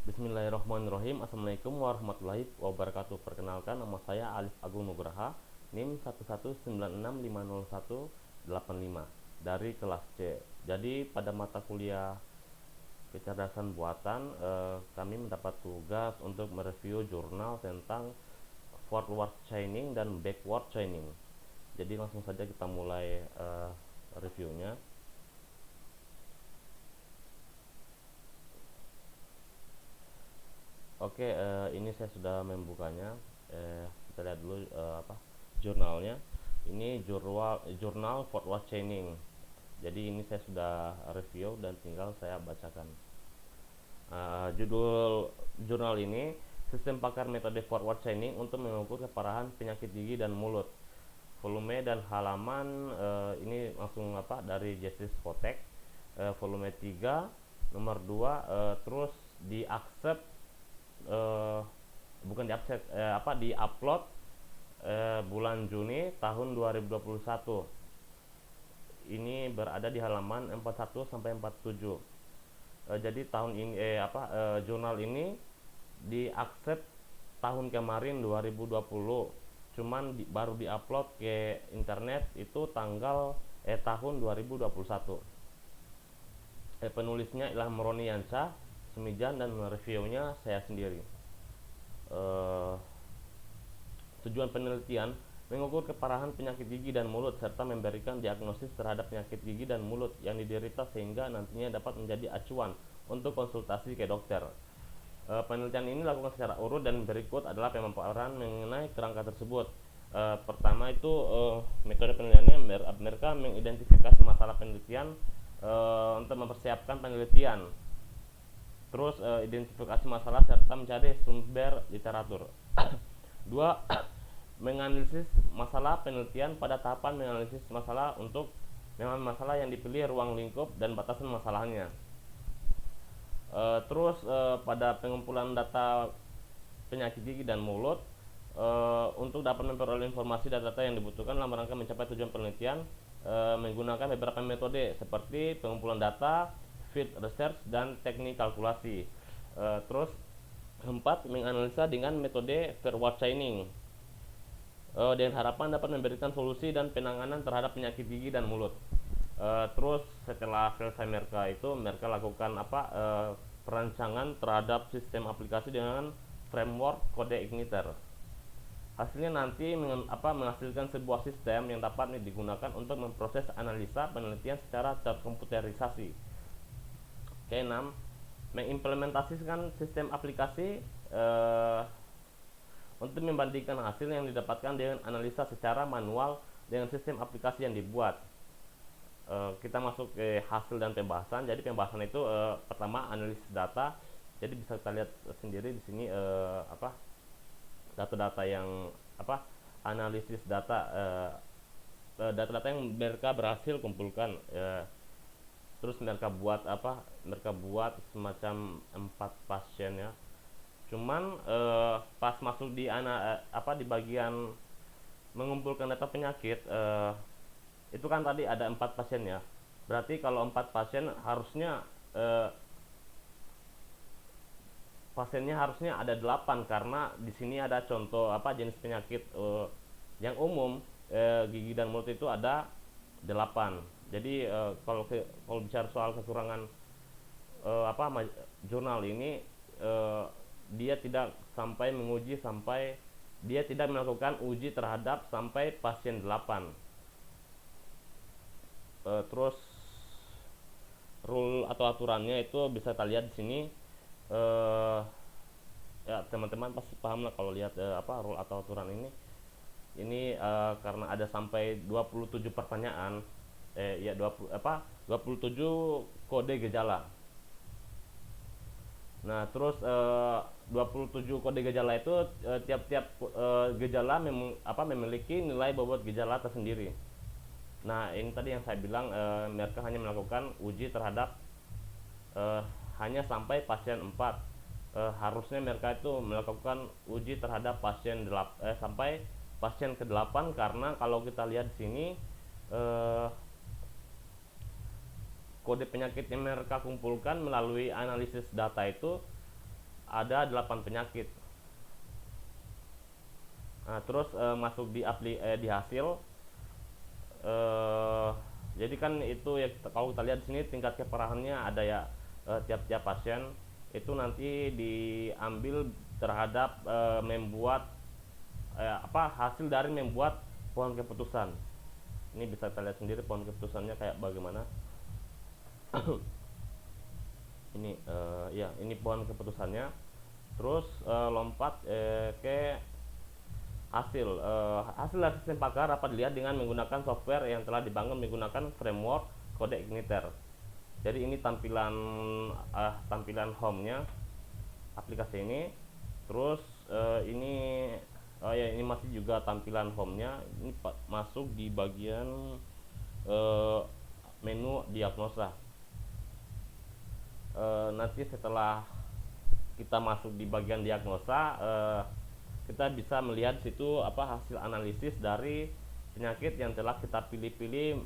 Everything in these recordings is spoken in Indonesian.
Bismillahirrahmanirrahim. Assalamualaikum warahmatullahi wabarakatuh. Perkenalkan, nama saya Alif Agung Nugraha, NIM 1199018 dari kelas C. Jadi pada mata kuliah kecerdasan buatan, kami mendapat tugas untuk mereview jurnal tentang forward chaining dan backward chaining. Jadi langsung saja kita mulai reviewnya. Oke, ini saya sudah membukanya. Kita lihat dulu jurnalnya. Ini jurnal forward chaining. Jadi ini saya sudah review dan tinggal saya bacakan. Judul jurnal ini, sistem pakar metode forward chaining untuk mengukur keparahan penyakit gigi dan mulut. Volume dan halaman ini langsung dari Justice Spotek, volume 3 nomor 2, terus di accept bukan di accept di upload bulan Juni tahun 2021. Ini berada di halaman 41 sampai 47. Jadi tahun ini jurnal ini di accept tahun kemarin 2020, cuman baru diupload ke internet itu tahun 2021. Penulisnya Ilham Roniansyah Semijan dan reviewnya saya sendiri. Tujuan penelitian mengukur keparahan penyakit gigi dan mulut serta memberikan diagnosis terhadap penyakit gigi dan mulut yang diderita sehingga nantinya dapat menjadi acuan untuk konsultasi ke dokter. Penelitian ini dilakukan secara urut dan berikut adalah pemaparan mengenai kerangka tersebut. Pertama itu metode penelitiannya, mereka mengidentifikasi masalah penelitian untuk mempersiapkan penelitian. Terus identifikasi masalah serta mencari sumber literatur. 2. Menganalisis masalah penelitian pada tahapan menganalisis masalah untuk memang masalah yang dipilih ruang lingkup dan batasan masalahnya. Terus pada pengumpulan data penyakit gigi dan mulut, untuk dapat memperoleh informasi data-data yang dibutuhkan dalam rangka mencapai tujuan penelitian, menggunakan beberapa metode seperti pengumpulan data, field research, dan teknik kalkulasi. Terus 4. Menganalisa dengan metode forward chaining dengan harapan dapat memberikan solusi dan penanganan terhadap penyakit gigi dan mulut. Terus setelah selesai mereka lakukan perancangan terhadap sistem aplikasi dengan framework kode igniter. Hasilnya nanti menghasilkan sebuah sistem yang dapat digunakan untuk memproses analisa penelitian secara terkomputerisasi. Ke-6, mengimplementasikan sistem aplikasi untuk membandingkan hasil yang didapatkan dengan analisa secara manual dengan sistem aplikasi yang dibuat. Kita masuk ke hasil dan pembahasan. Jadi pembahasan itu pertama analisis data. Jadi bisa kita lihat sendiri di sini data-data yang analisis data, data-data yang mereka berhasil kumpulkan. Terus mereka buat semacam 4 pasien ya. Cuman pas masuk di di bagian mengumpulkan data penyakit, itu kan tadi ada 4 pasien ya. Berarti kalau 4 pasien harusnya pasiennya harusnya ada 8 karena di sini ada contoh jenis penyakit yang umum gigi dan mulut itu ada 8. Jadi kalau bicara soal kekurangan jurnal ini, dia tidak melakukan uji terhadap sampai pasien 8. Terus rule atau aturannya itu bisa kita lihat di sini. Ya teman-teman pasti paham lah kalau lihat rule atau aturan ini karena ada sampai 27 pertanyaan, 27 kode gejala. Nah terus 27 kode gejala itu tiap-tiap gejala memiliki nilai bobot gejala tersendiri. Nah ini tadi yang saya bilang, mereka hanya melakukan uji terhadap hanya sampai pasien 4. Harusnya mereka itu melakukan uji terhadap pasien sampai pasien ke-8 karena kalau kita lihat di sini kode penyakit yang mereka kumpulkan melalui analisis data itu ada 8 penyakit. Nah, terus masuk di hasil, eh, jadi kan itu ya, kalau kita lihat di sini tingkat keparahannya ada ya, tiap-tiap pasien itu nanti diambil terhadap membuat hasil dari membuat pohon keputusan. Ini bisa kita lihat sendiri pohon keputusannya kayak bagaimana. Ini ya, ini pohon keputusannya. Terus lompat ke hasil dari sistem pakar dapat dilihat dengan menggunakan software yang telah dibangun menggunakan framework kode Igniter. Jadi ini tampilan home-nya aplikasi ini. Terus ini ini masih juga tampilan home-nya. Ini masuk di bagian menu diagnosa. Nanti setelah kita masuk di bagian diagnosa, kita bisa melihat situ hasil analisis dari penyakit yang telah kita pilih-pilih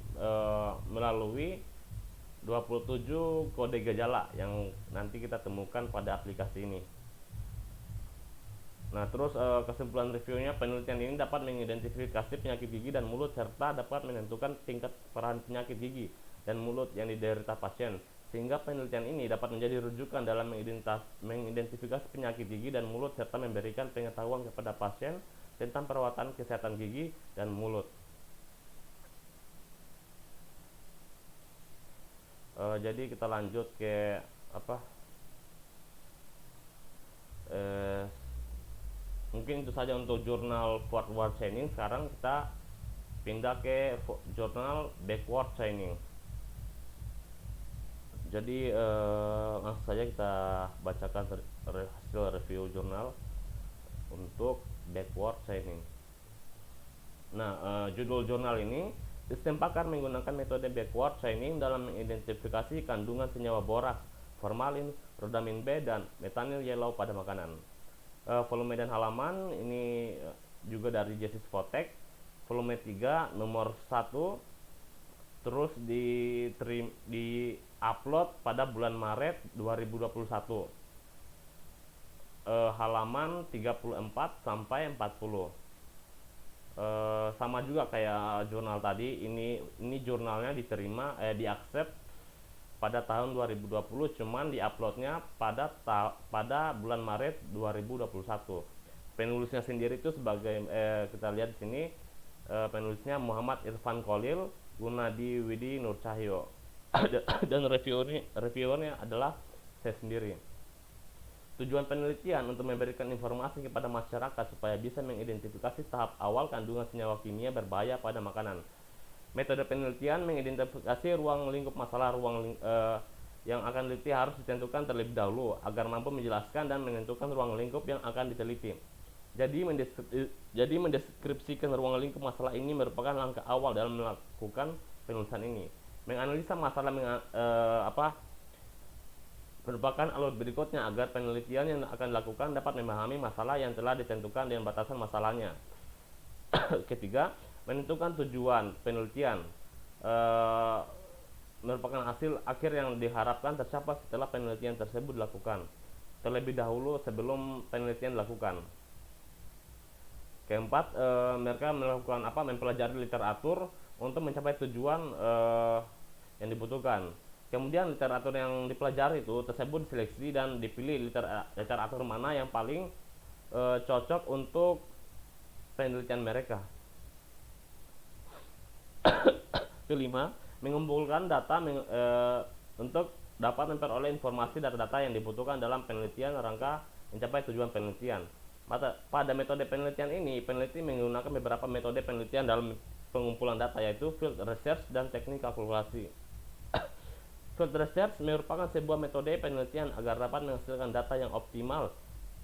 melalui 27 kode gejala yang nanti kita temukan pada aplikasi ini. Nah, terus kesimpulan reviewnya, penelitian ini dapat mengidentifikasi penyakit gigi dan mulut serta dapat menentukan tingkat keparahan penyakit gigi dan mulut yang diderita pasien, sehingga penelitian ini dapat menjadi rujukan dalam mengidentifikasi penyakit gigi dan mulut serta memberikan pengetahuan kepada pasien tentang perawatan kesehatan gigi dan mulut. Jadi kita lanjut ke mungkin itu saja untuk jurnal forward chaining. Sekarang kita pindah ke jurnal backward chaining. Jadi langsung saja kita bacakan hasil review jurnal untuk backward chaining. Nah, judul jurnal ini, sistem pakar menggunakan metode backward chaining dalam mengidentifikasi kandungan senyawa boraks, formalin, rhodamin B, dan methyl yellow pada makanan. Volume dan halaman ini juga dari Jessis Fotek, volume 3 nomor 1, terus di upload pada bulan Maret 2021, halaman 34 sampai 40. Sama juga kayak jurnal tadi, ini jurnalnya diterima diaccept pada tahun 2020, cuman diuploadnya pada bulan Maret 2021. Penulisnya sendiri itu sebagai kita lihat di sini, penulisnya Muhammad Irfan Khalil, Gunadi Widi Nur Cahyo, dan reviewernya adalah saya sendiri. Tujuan penelitian untuk memberikan informasi kepada masyarakat supaya bisa mengidentifikasi tahap awal kandungan senyawa kimia berbahaya pada makanan. Metode penelitian mengidentifikasi ruang lingkup masalah. Yang akan diteliti harus ditentukan terlebih dahulu agar mampu menjelaskan dan menentukan ruang lingkup yang akan diteliti. Jadi mendeskripsikan ruang lingkup masalah ini merupakan langkah awal dalam melakukan penulisan ini. Menganalisa masalah merupakan alur berikutnya agar penelitian yang akan dilakukan dapat memahami masalah yang telah ditentukan dan batasan masalahnya. Ketiga, menentukan tujuan penelitian merupakan hasil akhir yang diharapkan tercapai setelah penelitian tersebut dilakukan, terlebih dahulu sebelum penelitian dilakukan. Keempat, mereka melakukan mempelajari literatur untuk mencapai tujuan yang dibutuhkan. Kemudian literatur yang dipelajari itu tersebut diseleksi dan dipilih literatur mana yang paling cocok untuk penelitian mereka. Kelima, mengumpulkan data untuk dapat memperoleh informasi data-data yang dibutuhkan dalam penelitian rangka mencapai tujuan penelitian. Pada metode penelitian ini, peneliti menggunakan beberapa metode penelitian dalam pengumpulan data, yaitu field research dan teknik kalkulasi. Field research merupakan sebuah metode penelitian agar dapat menghasilkan data yang optimal.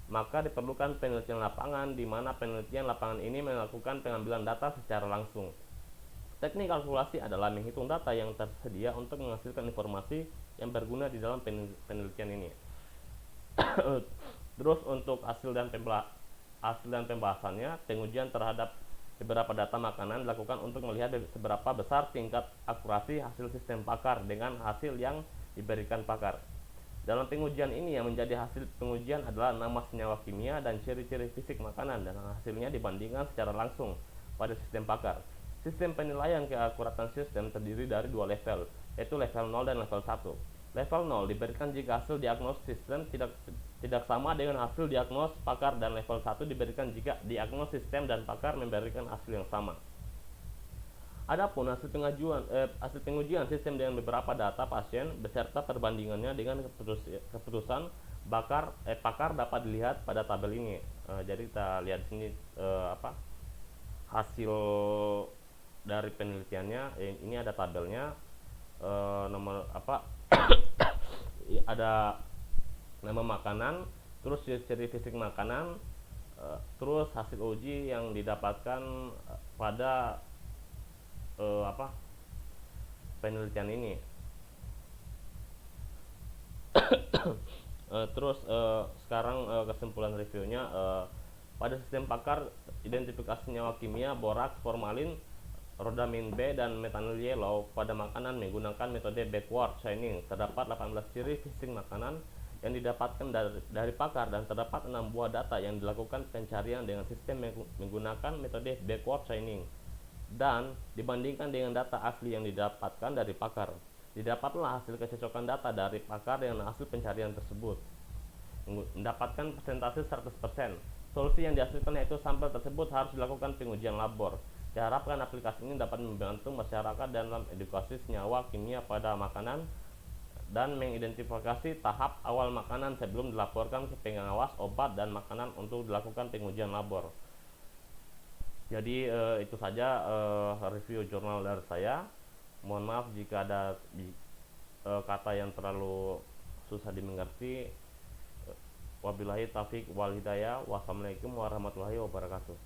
Maka diperlukan penelitian lapangan, di mana penelitian lapangan ini melakukan pengambilan data secara langsung. Teknik kalkulasi adalah menghitung data yang tersedia untuk menghasilkan informasi yang berguna di dalam penelitian ini. Terus untuk hasil dan pembahasannya, pengujian terhadap beberapa data makanan dilakukan untuk melihat seberapa besar tingkat akurasi hasil sistem pakar dengan hasil yang diberikan pakar. Dalam pengujian ini yang menjadi hasil pengujian adalah nama senyawa kimia dan ciri-ciri fisik makanan, dan hasilnya dibandingkan secara langsung pada sistem pakar. Sistem penilaian keakuratan sistem terdiri dari dua level, yaitu level 0 dan level 1. Level 0 diberikan jika hasil diagnosis sistem tidak sama dengan hasil diagnosis pakar, dan level 1 diberikan jika diagnosis sistem dan pakar memberikan hasil yang sama. Adapun hasil pengujian sistem dengan beberapa data pasien beserta perbandingannya dengan keputusan pakar dapat dilihat pada tabel ini. Jadi kita lihat di sini hasil dari penelitiannya. Ini ada tabelnya, nomor ada nama makanan, terus ciri fisik makanan, terus hasil uji yang didapatkan pada penelitian ini. Terus sekarang kesimpulan reviewnya, pada sistem pakar identifikasi senyawa kimia boraks, formalin, rhodamin B dan metanil yellow pada makanan menggunakan metode backward chaining. Terdapat 18 ciri fisik makanan yang didapatkan dari pakar, dan terdapat 6 buah data yang dilakukan pencarian dengan sistem menggunakan metode backward chaining. Dan dibandingkan dengan data asli yang didapatkan dari pakar, didapatlah hasil kecocokan data dari pakar dengan hasil pencarian tersebut, mendapatkan persentase 100%. Solusi yang dihasilkan yaitu sampel tersebut harus dilakukan pengujian labor. Diharapkan aplikasi ini dapat membantu masyarakat dalam edukasi senyawa kimia pada makanan dan mengidentifikasi tahap awal makanan sebelum dilaporkan ke pengawas obat dan makanan untuk dilakukan pengujian labor. Jadi itu saja review jurnal dari saya. Mohon maaf jika ada kata yang terlalu susah dimengerti. Wabillahi taufiq wal hidayah. Wassalamualaikum warahmatullahi wabarakatuh.